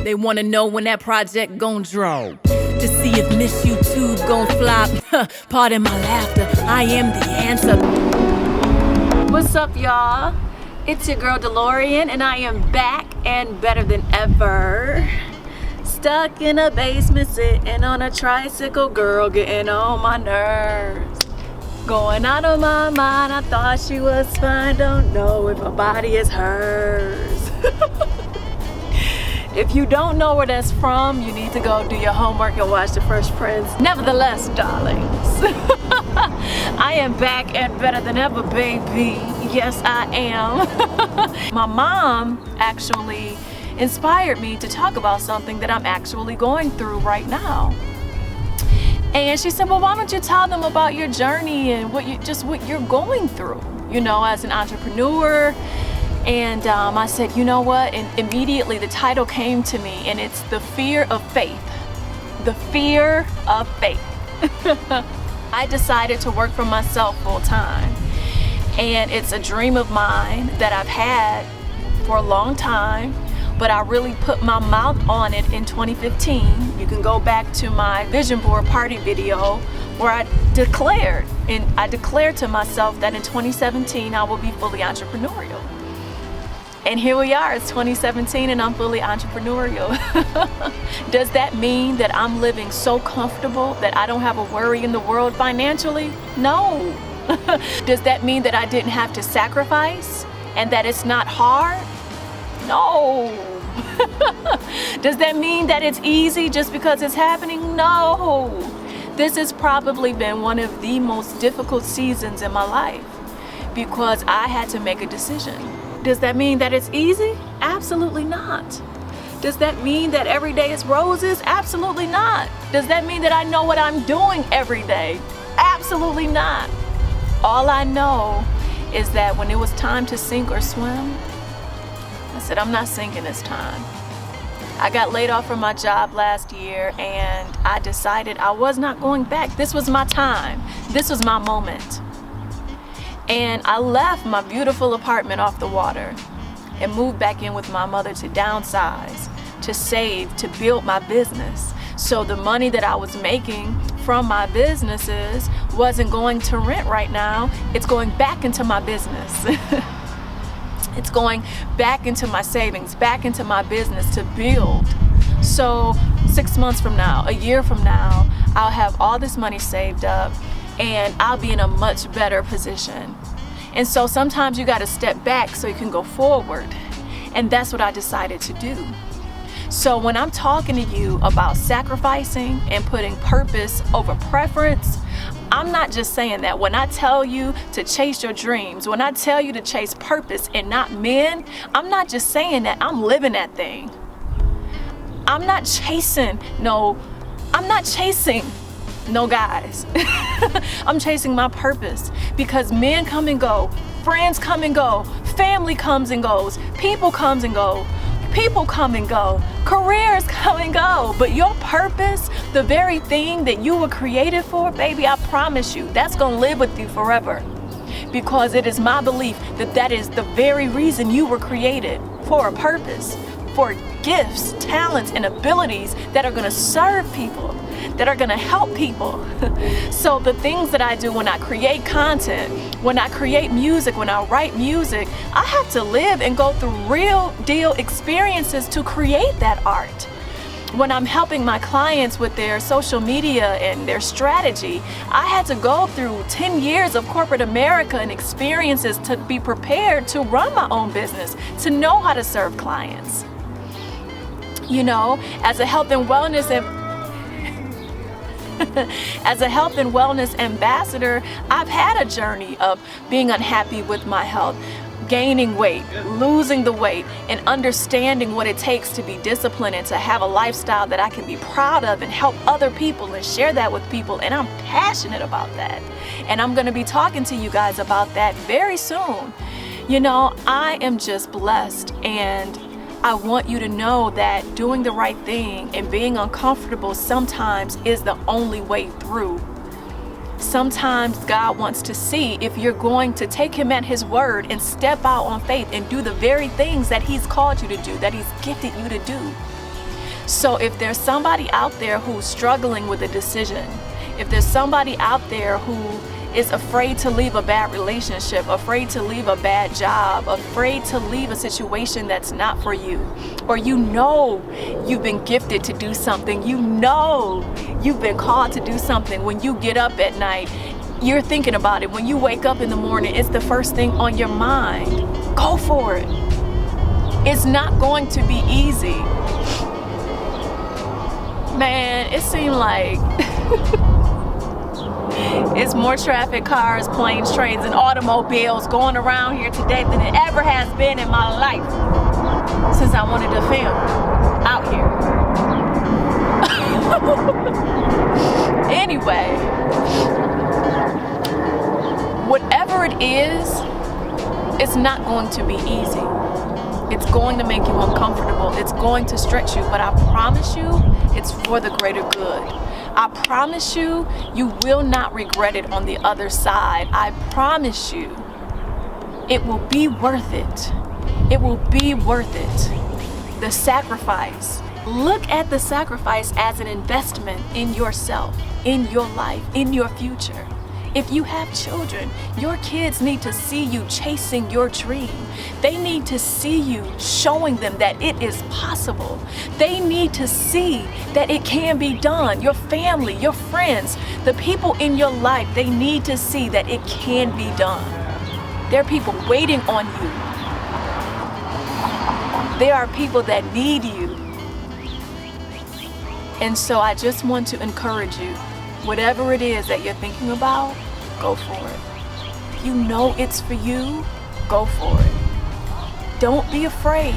They wanna know when that project gon' drop, to see if Miss YouTube gon' flop. Pardon my laughter, I am the answer. What's up, y'all? It's your girl DeLaurian, and I am back and better than ever. Stuck in a basement, sitting on a tricycle, girl, getting on my nerves. Going out of my mind, I thought she was fine, don't know if her body is hers. If you don't know where that's from, you need to go do your homework and watch The Fresh Prince. Nevertheless, darlings, I am back and better than ever, baby. Yes, I am. My mom actually inspired me to talk about something that I'm actually going through right now. And she said, well, why don't you tell them about your journey and what you're going through, you know, as an entrepreneur. And I said, you know what? And immediately the title came to me, and it's The Fear of Faith. The Fear of Faith. I decided to work for myself full time. And it's a dream of mine that I've had for a long time, but I really put my mouth on it in 2015. You can go back to my vision board party video where I declared to myself that in 2017 I will be fully entrepreneurial. And here we are, it's 2017 and I'm fully entrepreneurial. Does that mean that I'm living so comfortable that I don't have a worry in the world financially? No. Does that mean that I didn't have to sacrifice and that it's not hard? No. Does that mean that it's easy just because it's happening? No. This has probably been one of the most difficult seasons in my life because I had to make a decision. Does that mean that it's easy? Absolutely not. Does that mean that every day is roses? Absolutely not. Does that mean that I know what I'm doing every day? Absolutely not. All I know is that when it was time to sink or swim, I said, I'm not sinking this time. I got laid off from my job last year and I decided I was not going back. This was my time. This was my moment. And I left my beautiful apartment off the water and moved back in with my mother to downsize, to save, to build my business. So the money that I was making from my businesses wasn't going to rent right now. It's going back into my business. It's going back into my savings, back into my business to build. So 6 months from now, a year from now, I'll have all this money saved up and I'll be in a much better position. And so sometimes you got to step back so you can go forward. And that's what I decided to do. So when I'm talking to you about sacrificing and putting purpose over preference, I'm not just saying that. When I tell you to chase your dreams, when I tell you to chase purpose and not men, I'm not just saying that, I'm living that thing. I'm not chasing no guys. I'm chasing my purpose because men come and go, friends come and go, family comes and goes, people come and go, careers come and go. But your purpose, the very thing that you were created for, baby, I promise you, that's gonna live with you forever. Because it is my belief that that is the very reason you were created, for a purpose, for gifts, talents, and abilities that are gonna serve people, that are gonna help people. So the things that I do when I create content, when I create music, when I write music, I have to live and go through real deal experiences to create that art. When I'm helping my clients with their social media and their strategy, I had to go through 10 years of corporate America and experiences to be prepared to run my own business, to know how to serve clients. You know, as a health and wellness ambassador, I've had a journey of being unhappy with my health, gaining weight, losing the weight, and understanding what it takes to be disciplined and to have a lifestyle that I can be proud of and help other people and share that with people. And I'm passionate about that. And I'm going to be talking to you guys about that very soon. You know, I am just blessed, and I want you to know that doing the right thing and being uncomfortable sometimes is the only way through. Sometimes God wants to see if you're going to take him at his word and step out on faith and do the very things that he's called you to do, that he's gifted you to do. So if there's somebody out there who's struggling with a decision, if there's somebody out there who is afraid to leave a bad relationship, afraid to leave a bad job, afraid to leave a situation that's not for you, or you know you've been gifted to do something, you know you've been called to do something, when you get up at night, you're thinking about it. When you wake up in the morning, it's the first thing on your mind. Go for it. It's not going to be easy. Man, it seemed like it's more traffic, cars, planes, trains, and automobiles going around here today than it ever has been in my life since I wanted to film out here. Anyway, whatever it is, it's not going to be easy. It's going to make you uncomfortable. It's going to stretch you, but I promise you, it's for the greater good. I promise you, you will not regret it on the other side. I promise you, it will be worth it. It will be worth it. The sacrifice. Look at the sacrifice as an investment in yourself, in your life, in your future. If you have children, your kids need to see you chasing your dream. They need to see you showing them that it is possible. They need to see that it can be done. Your family, your friends, the people in your life, they need to see that it can be done. There are people waiting on you. There are people that need you. And so I just want to encourage you. Whatever it is that you're thinking about, go for it. If you know it's for you, go for it. Don't be afraid.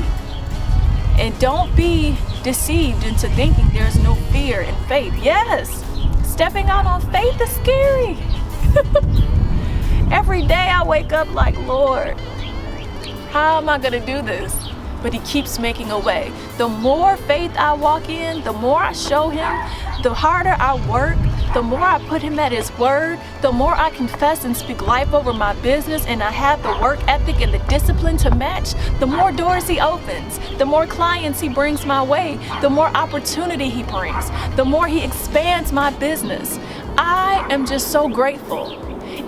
And don't be deceived into thinking there's no fear in faith. Yes, stepping out on faith is scary. Every day I wake up like, Lord, how am I going to do this? But He keeps making a way. The more faith I walk in, the more I show Him, the harder I work, the more I put Him at His word, the more I confess and speak life over my business, and I have the work ethic and the discipline to match, the more doors He opens, the more clients He brings my way, the more opportunity He brings, the more He expands my business. I am just so grateful.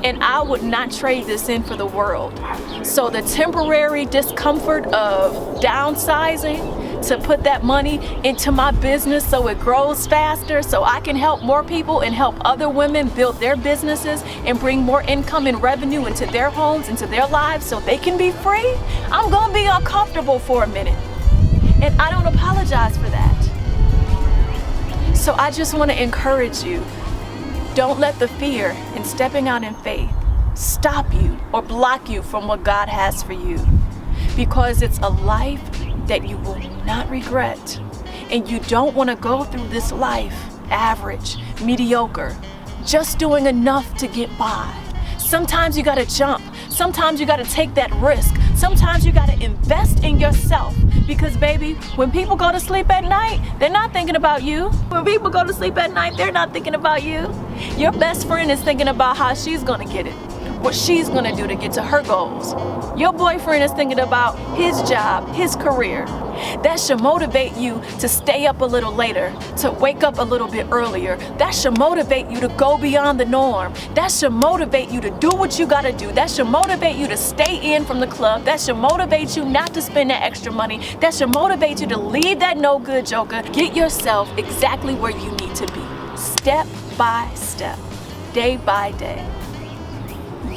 And I would not trade this in for the world. So the temporary discomfort of downsizing to put that money into my business so it grows faster, so I can help more people and help other women build their businesses and bring more income and revenue into their homes, into their lives, so they can be free, I'm gonna be uncomfortable for a minute. And I don't apologize for that. So I just want to encourage you. Don't let the fear in stepping out in faith stop you or block you from what God has for you, because it's a life that you will not regret. And you don't want to go through this life average, mediocre, just doing enough to get by. Sometimes you got to jump. Sometimes you got to take that risk. Sometimes you got to invest in yourself. Because baby, when people go to sleep at night, they're not thinking about you. When people go to sleep at night, they're not thinking about you. Your best friend is thinking about how she's gonna get it, what she's gonna do to get to her goals. Your boyfriend is thinking about his job, his career. That should motivate you to stay up a little later, to wake up a little bit earlier. That should motivate you to go beyond the norm. That should motivate you to do what you gotta do. That should motivate you to stay in from the club. That should motivate you not to spend that extra money. That should motivate you to leave that no good joker. Get yourself exactly where you need to be. Step by step, day by day.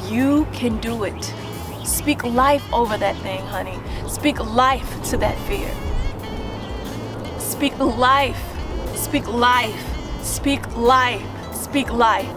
You can do it. Speak life over that thing, honey. Speak life to that fear. Speak life. Speak life. Speak life. Speak life.